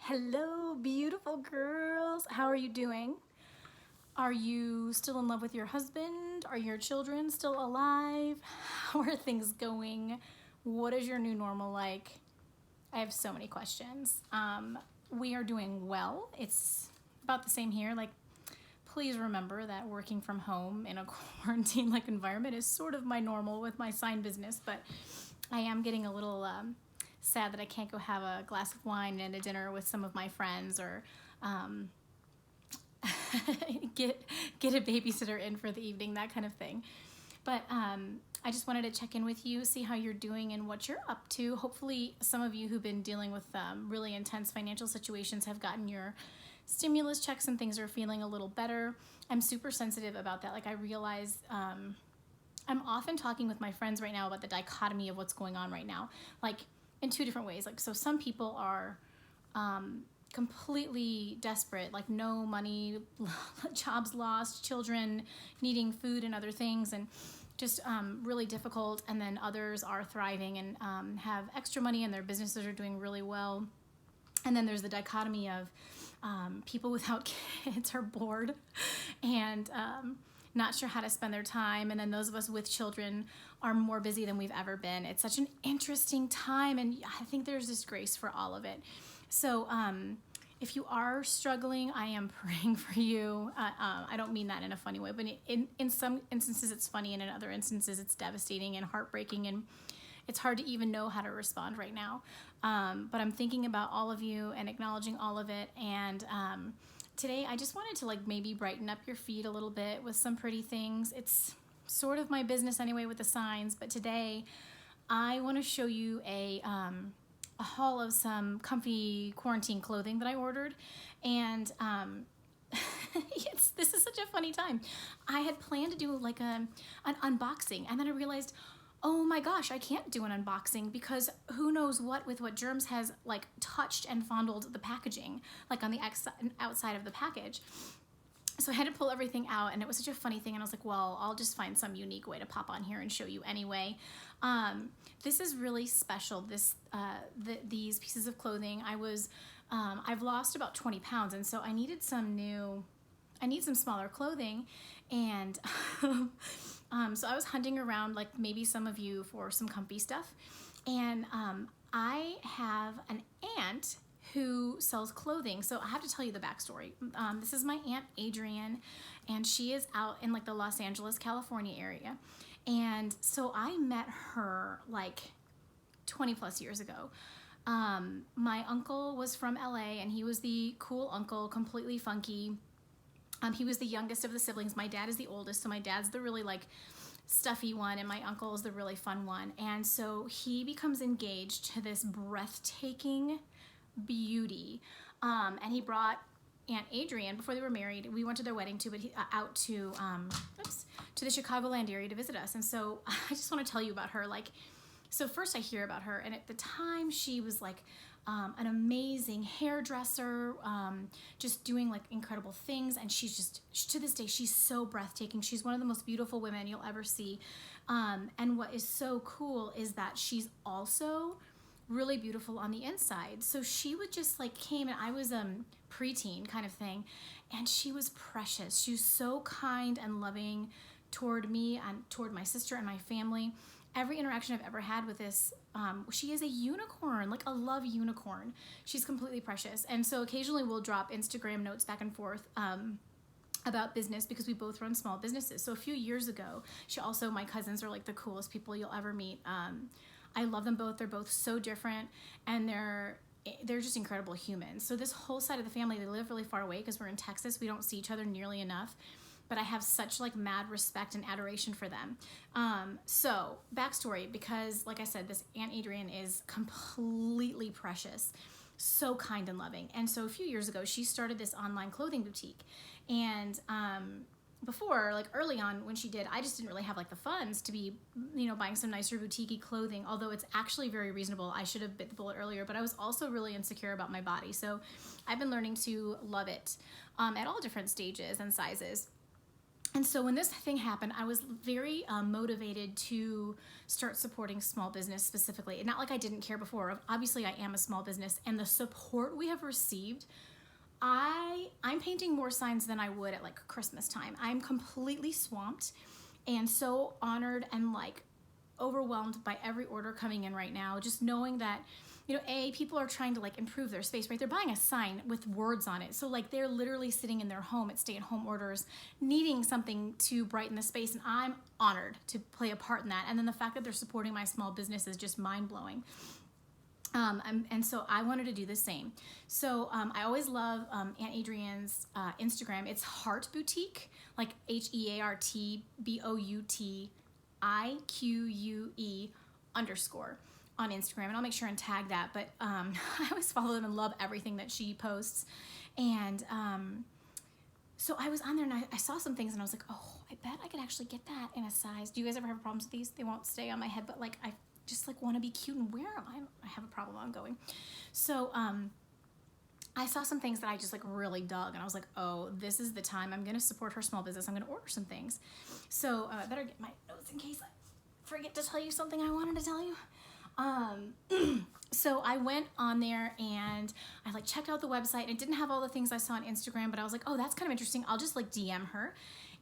Hello, beautiful girls. How are you doing? Are you still in love with your husband? Are your children still alive? How are things going? What is your new normal like? I have so many questions. We are doing well. It's about the same here. Please remember that working from home in a quarantine-like environment is sort of my normal with my sign business, but I am getting a little sad that I can't go have a glass of wine and a dinner with some of my friends or get a babysitter in for the evening, that kind of thing. But I just wanted to check in with you, see how you're doing and what you're up to. Hopefully some of you who've been dealing with really intense financial situations have gotten your stimulus checks and things are feeling a little better. I'm super sensitive about that. I realize I'm often talking with my friends right now about the dichotomy of what's going on right now, in two different ways. So some people are completely desperate, no money, jobs lost, children needing food and other things, and just really difficult. And then others are thriving and have extra money and their businesses are doing really well. And then there's the dichotomy of people without kids are bored and not sure how to spend their time. And then those of us with children are more busy than we've ever been. It's such an interesting time, and I think there's this grace for all of it. So if you are struggling, I am praying for you. I don't mean that in a funny way, but in some instances it's funny, and in other instances it's devastating and heartbreaking, and it's hard to even know how to respond right now. But I'm thinking about all of you and acknowledging all of it. And today I just wanted to maybe brighten up your feed a little bit with some pretty things. It's sort of my business anyway with the signs, but today I want to show you a haul of some comfy quarantine clothing that I ordered. And this is such a funny time. I had planned to do an unboxing, and then I realized, oh my gosh, I can't do an unboxing because who knows what with what germs has touched and fondled the packaging, on the outside of the package. So I had to pull everything out, and it was such a funny thing, and I was like, well, I'll just find some unique way to pop on here and show you anyway. This is really special, these pieces of clothing. I've lost about 20 pounds, and so I need some smaller clothing, and so I was hunting around, maybe some of you, for some comfy stuff. And I have an aunt who sells clothing. So I have to tell you the backstory. This is my Aunt Adrienne, and she is out in the Los Angeles, California area. And so I met her 20 plus years ago. My uncle was from LA, and he was the cool uncle, completely funky. He was the youngest of the siblings. My dad is the oldest, so my dad's the really stuffy one, and my uncle is the really fun one. And so he becomes engaged to this breathtaking beauty, and he brought Aunt Adrienne before they were married. We went to their wedding too, but out to the Chicagoland area to visit us. And so I just want to tell you about her. So first I hear about her, and at the time she was an amazing hairdresser, just doing incredible things. And she's just, to this day, she's so breathtaking. She's one of the most beautiful women you'll ever see. And what is so cool is that she's also really beautiful on the inside. So she would just came, and I was preteen kind of thing, and she was precious. She was so kind and loving toward me and toward my sister and my family. Every interaction I've ever had with this, she is a unicorn, a love unicorn. She's completely precious. And so occasionally we'll drop Instagram notes back and forth about business, because we both run small businesses. So a few years ago, my cousins are the coolest people you'll ever meet. I love them both. They're both so different, and they're just incredible humans. So this whole side of the family, they live really far away because we're in Texas. We don't see each other nearly enough. But I have such mad respect and adoration for them. So backstory, because like I said, this Aunt Adrienne is completely precious, so kind and loving. And so a few years ago, she started this online clothing boutique. And before, early on when she did, I just didn't really have the funds to be, buying some nicer boutique-y clothing, although it's actually very reasonable. I should have bit the bullet earlier, but I was also really insecure about my body. So I've been learning to love it at all different stages and sizes. And so when this thing happened, I was very motivated to start supporting small business specifically. And not like I didn't care before. Obviously, I am a small business, and the support we have received, I'm painting more signs than I would at like Christmas time. I'm completely swamped and so honored and like overwhelmed by every order coming in right now. Just knowing that, you know, people are trying to like improve their space, right? They're buying a sign with words on it. So like they're literally sitting in their home at stay-at-home orders, needing something to brighten the space. And I'm honored to play a part in that. And then the fact that they're supporting my small business is just mind-blowing. And so I wanted to do the same. So I always love Aunt Adrienne's Instagram. It's Heart Boutique, like HeartBoutue_. On Instagram, and I'll make sure and tag that. But I always follow them and love everything that she posts. And so I was on there and I saw some things and I was like, oh, I bet I could actually get that in a size. Do you guys ever have problems with these? They won't stay on my head, but like I just like want to be cute and wear them. I have a problem ongoing. So I saw some things that I just like really dug, and I was like, oh, this is the time. I'm going to support her small business. I'm going to order some things. So I better get my notes in case I forget to tell you something I wanted to tell you. So I went on there and I like checked out the website, and it didn't have all the things I saw on Instagram, but I was like, oh, that's kind of interesting. I'll just like DM her.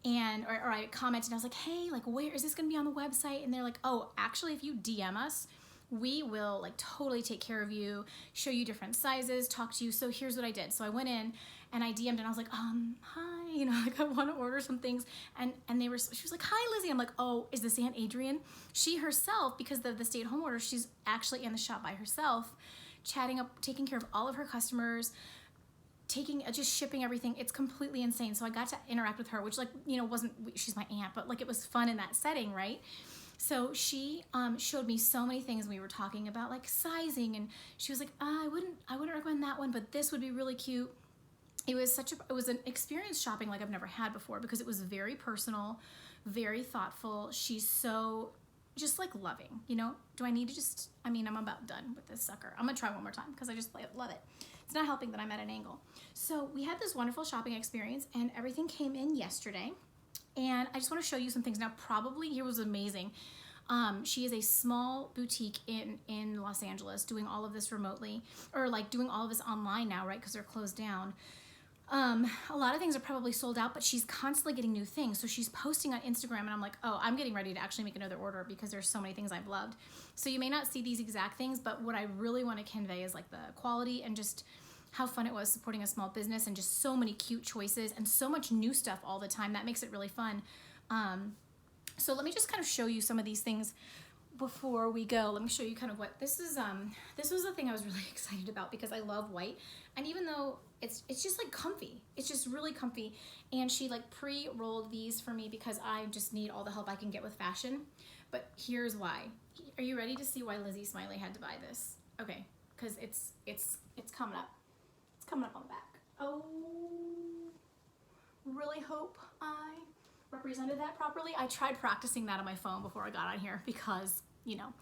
And or I commented and I was like, hey, like where is this gonna be on the website? And they're like, oh, actually if you DM us, we will like totally take care of you, show you different sizes, talk to you. So here's what I did. So I went in and I DM'd and I was like, hi, you know, like I want to order some things. And she was like, hi, Lizzie. I'm like, oh, is this Aunt Adrienne? She herself, because of the stay-at-home order, she's actually in the shop by herself, chatting up, taking care of all of her customers, just shipping everything. It's completely insane. So I got to interact with her, which like, you know, she's my aunt, but like it was fun in that setting, right? So she showed me so many things. We were talking about like sizing, and she was like, I wouldn't recommend that one, but this would be really cute. It was an experience shopping like I've never had before, because it was very personal, very thoughtful. She's so just like loving, you know. Do I need to I'm about done with this sucker. I'm gonna try one more time because I just love it. It's not helping that I'm at an angle. So we had this wonderful shopping experience, and everything came in yesterday. And I just want to show you some things. Now, probably here was amazing. She is a small boutique in Los Angeles, doing all of this remotely, or like doing all of this online now, right? Because they're closed down. A lot of things are probably sold out, but she's constantly getting new things. So she's posting on Instagram, and I'm like, oh, I'm getting ready to actually make another order because there's so many things I've loved. So you may not see these exact things, but what I really want to convey is like the quality and just how fun it was supporting a small business, and just so many cute choices and so much new stuff all the time. That makes it really fun. So let me just kind of show you some of these things before we go. Let me show you kind of what this is. This was the thing I was really excited about because I love white, and even though it's just like comfy, it's just really comfy. And she like pre-rolled these for me because I just need all the help I can get with fashion. But here's why. Are you ready to see why Lizzie Smiley had to buy this? Okay, because it's coming up. It's coming up on the back. Oh, really hope I represented that properly. I tried practicing that on my phone before I got on here because, you know,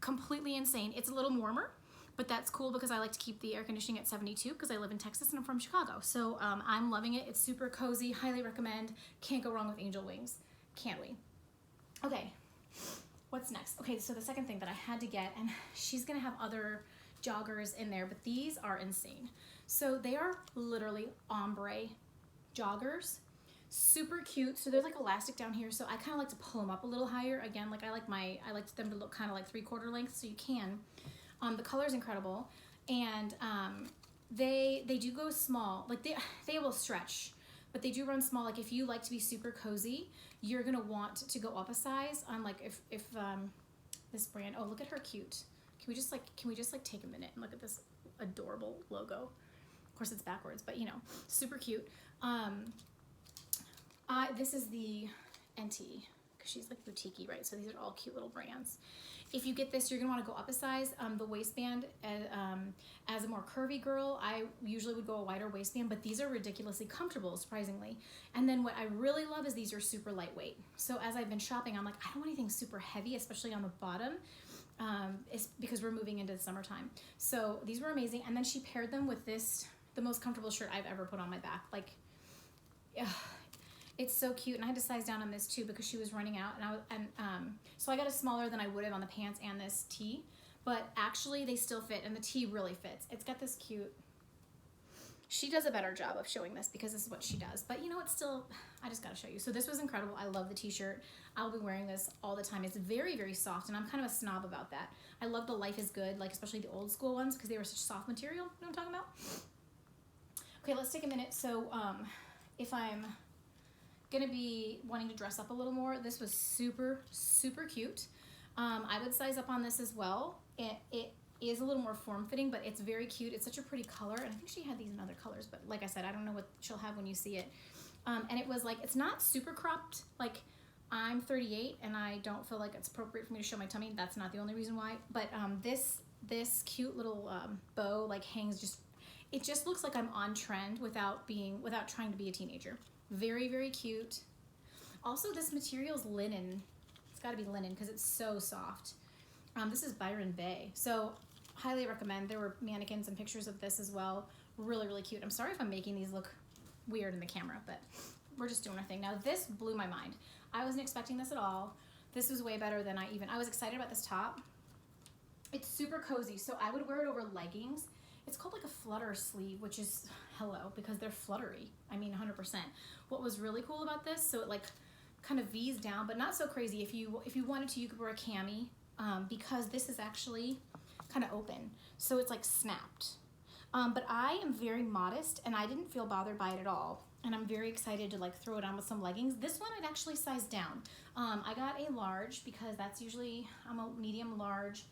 completely insane. It's a little warmer, but that's cool because I like to keep the air conditioning at 72 because I live in Texas and I'm from Chicago. So I'm loving it. It's super cozy. Highly recommend. Can't go wrong with angel wings. Can't we? Okay, what's next? Okay, so the second thing that I had to get, and she's gonna have other joggers in there, but these are insane. So they are literally ombre joggers. Super cute. So they're like elastic down here, so I kind of like to pull them up a little higher. Again, like I like them to look kind of like 3/4 length, so you can. The color is incredible, and they do go small. Like they will stretch, but they do run small. Like if you like to be super cozy, you're gonna want to go up a size. On like if this brand. Oh, look at her cute. Can we just like take a minute and look at this adorable logo? Of course it's backwards, but you know, super cute. This is the NT, because she's like boutique-y, right? So these are all cute little brands. If you get this, you're gonna wanna go up a size. The waistband, as a more curvy girl, I usually would go a wider waistband, but these are ridiculously comfortable, surprisingly. And then what I really love is these are super lightweight. So as I've been shopping, I'm like, I don't want anything super heavy, especially on the bottom. It's because we're moving into the summertime. So these were amazing. And then she paired them with this, the most comfortable shirt I've ever put on my back. Like, It's so cute, and I had to size down on this too because she was running out, so I got a smaller than I would have on the pants and this tee, but actually they still fit, and the tee really fits. It's got this cute. She does a better job of showing this because this is what she does, but you know, it's still, I just gotta show you. So this was incredible. I love the t-shirt. I'll be wearing this all the time. It's very, very soft, and I'm kind of a snob about that. I love the Life is Good, like especially the old school ones because they were such soft material. You know what I'm talking about? Okay, let's take a minute. So if I'm gonna be wanting to dress up a little more, this was super, super cute. I would size up on this as well. It is a little more form-fitting, but it's very cute. It's such a pretty color, and I think she had these in other colors, but like I said, I don't know what she'll have when you see it. And it was like, it's not super cropped. Like, I'm 38 and I don't feel like it's appropriate for me to show my tummy. That's not the only reason why, but this cute little bow like hangs just, it just looks like I'm on trend without trying to be a teenager. Very, very cute. Also, this material is linen. It's got to be linen because it's so soft. This is Byron Bay, so highly recommend. There were mannequins and pictures of this as well. Really, really cute. I'm sorry if I'm making these look weird in the camera, but we're just doing our thing. Now, this blew my mind. I wasn't expecting this at all. This was way better than I was excited about this top. It's super cozy, so I would wear it over leggings. It's called like a flutter sleeve, which is hello, because they're fluttery. I mean, 100%. What was really cool about this, so it like kind of V's down, but not so crazy. If you wanted to, you could wear a cami, because this is actually kind of open, so it's like snapped. But I am very modest, and I didn't feel bothered by it at all. And I'm very excited to like throw it on with some leggings. This one I'd actually sized down. I got a large because that's usually, I'm a medium large,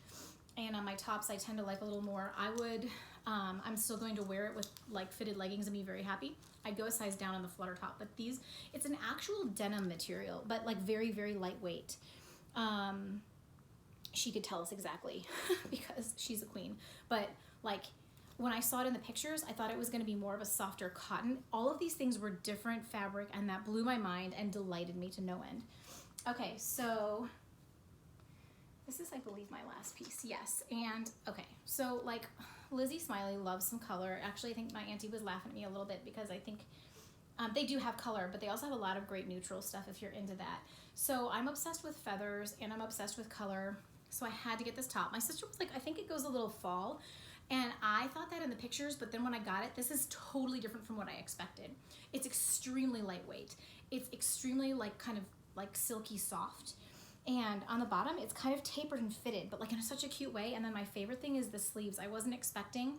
and on my tops I tend to like a little more. I'm still going to wear it with like fitted leggings and be very happy. I'd go a size down on the flutter top, but it's an actual denim material, but like very, very lightweight. She could tell us exactly because she's a queen, but like when I saw it in the pictures, I thought it was going to be more of a softer cotton. All of these things were different fabric, and that blew my mind and delighted me to no end. Okay, so this is, I believe, my last piece. Yes, and okay, so like Lizzie Smiley loves some color. Actually, I think my auntie was laughing at me a little bit because I think they do have color, but they also have a lot of great neutral stuff if you're into that. So I'm obsessed with feathers, and I'm obsessed with color, so I had to get this top. My sister was like, I think it goes a little fall. And I thought that in the pictures, but then when I got it, this is totally different from what I expected. It's extremely lightweight. It's extremely like kind of like silky soft. And on the bottom, it's kind of tapered and fitted, but like in such a cute way. And then my favorite thing is the sleeves. I wasn't expecting.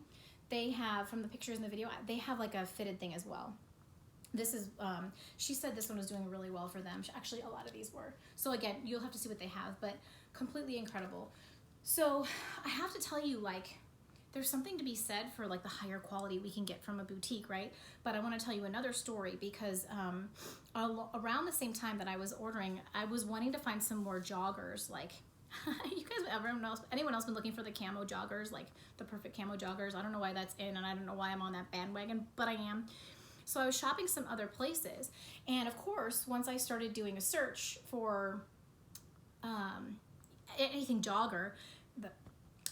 They have, from the pictures in the video, they have like a fitted thing as well. This is, she said this one was doing really well for them. Actually, a lot of these were. So again, you'll have to see what they have, but completely incredible. So I have to tell you, like, there's something to be said for like the higher quality we can get from a boutique, right? But I want to tell you another story because around the same time that I was ordering, I was wanting to find some more joggers. Like, you guys, anyone else been looking for the camo joggers, like the perfect camo joggers? I don't know why that's in, and I don't know why I'm on that bandwagon, but I am. So I was shopping some other places, and of course, once I started doing a search for anything jogger,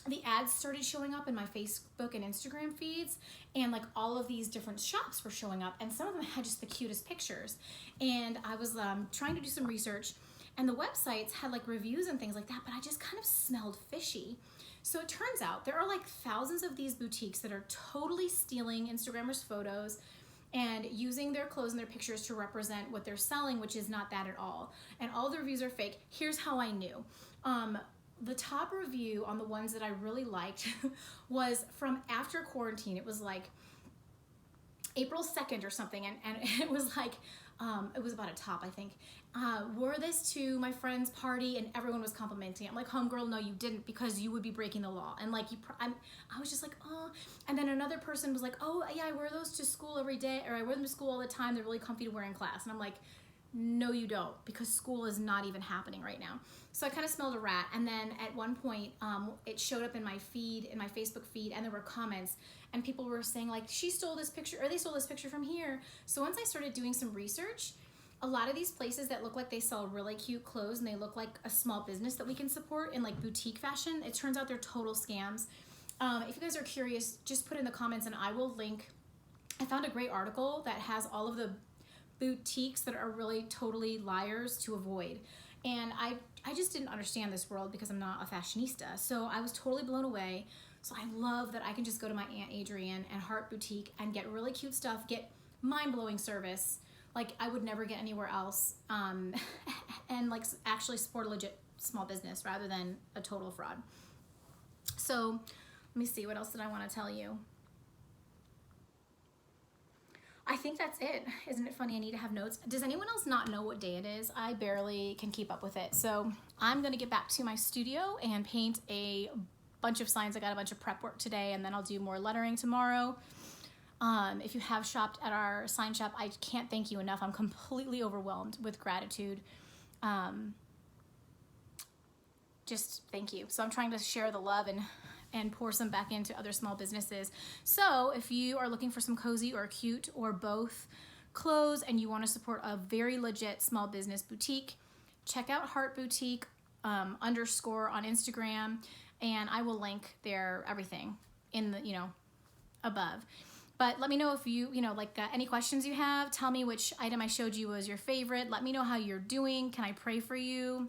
the ads started showing up in my Facebook and Instagram feeds, and like all of these different shops were showing up, and some of them had just the cutest pictures. And I was trying to do some research, and the websites had like reviews and things like that, but I just kind of smelled fishy. So it turns out there are like thousands of these boutiques that are totally stealing Instagrammers' photos and using their clothes and their pictures to represent what they're selling, which is not that at all. And all the reviews are fake. Here's how I knew. The top review on the ones that I really liked was from after quarantine. It was like April 2nd or something, and it was like, it was about a top, I think. Wore this to my friend's party, and everyone was complimenting it. I'm like, homegirl, no, you didn't, because you would be breaking the law. And like, I was just like, oh. And then another person was like, oh yeah, I wear those to school every day, or I wear them to school all the time. They're really comfy to wear in class. And I'm like, no, you don't, because school is not even happening right now. So I kind of smelled a rat, and then at one point, it showed up in my feed, in my Facebook feed, and there were comments, and people were saying like, she stole this picture, or they stole this picture from here. So once I started doing some research, a lot of these places that look like they sell really cute clothes and they look like a small business that we can support in like boutique fashion, it turns out they're total scams. If you guys are curious, just put in the comments and I will link. I found a great article that has all of the boutiques that are really totally liars to avoid. And I just didn't understand this world because I'm not a fashionista. So I was totally blown away. So I love that I can just go to my Aunt Adrienne and Heart Boutique and get really cute stuff, get mind-blowing service like I would never get anywhere else, and like actually support a legit small business rather than a total fraud. So let me see, what else did I want to tell you? I think that's it. Isn't it funny? I need to have notes. Does anyone else not know what day it is? I barely can keep up with it. So I'm going to get back to my studio and paint a bunch of signs. I got a bunch of prep work today, and then I'll do more lettering tomorrow. If you have shopped at our sign shop, I can't thank you enough. I'm completely overwhelmed with gratitude. Just thank you. So I'm trying to share the love and pour some back into other small businesses. So if you are looking for some cozy or cute or both clothes and you want to support a very legit small business boutique, check out Heart Boutique _ on Instagram, and I will link their everything in the, above. But let me know if you, any questions you have. Tell me which item I showed you was your favorite. Let me know how you're doing. Can I pray for you?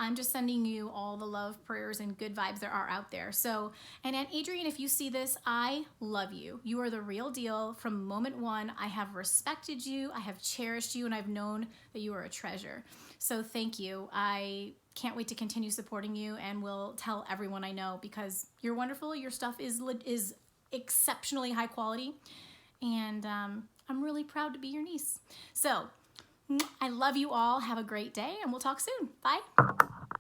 I'm just sending you all the love, prayers, and good vibes there are out there. So, and Aunt Adrienne, if you see this, I love you. You are the real deal. From moment one, I have respected you, I have cherished you, and I've known that you are a treasure. So thank you. I can't wait to continue supporting you, and will tell everyone I know because you're wonderful. Your stuff is exceptionally high quality, and I'm really proud to be your niece. So I love you all. Have a great day, and we'll talk soon. Bye.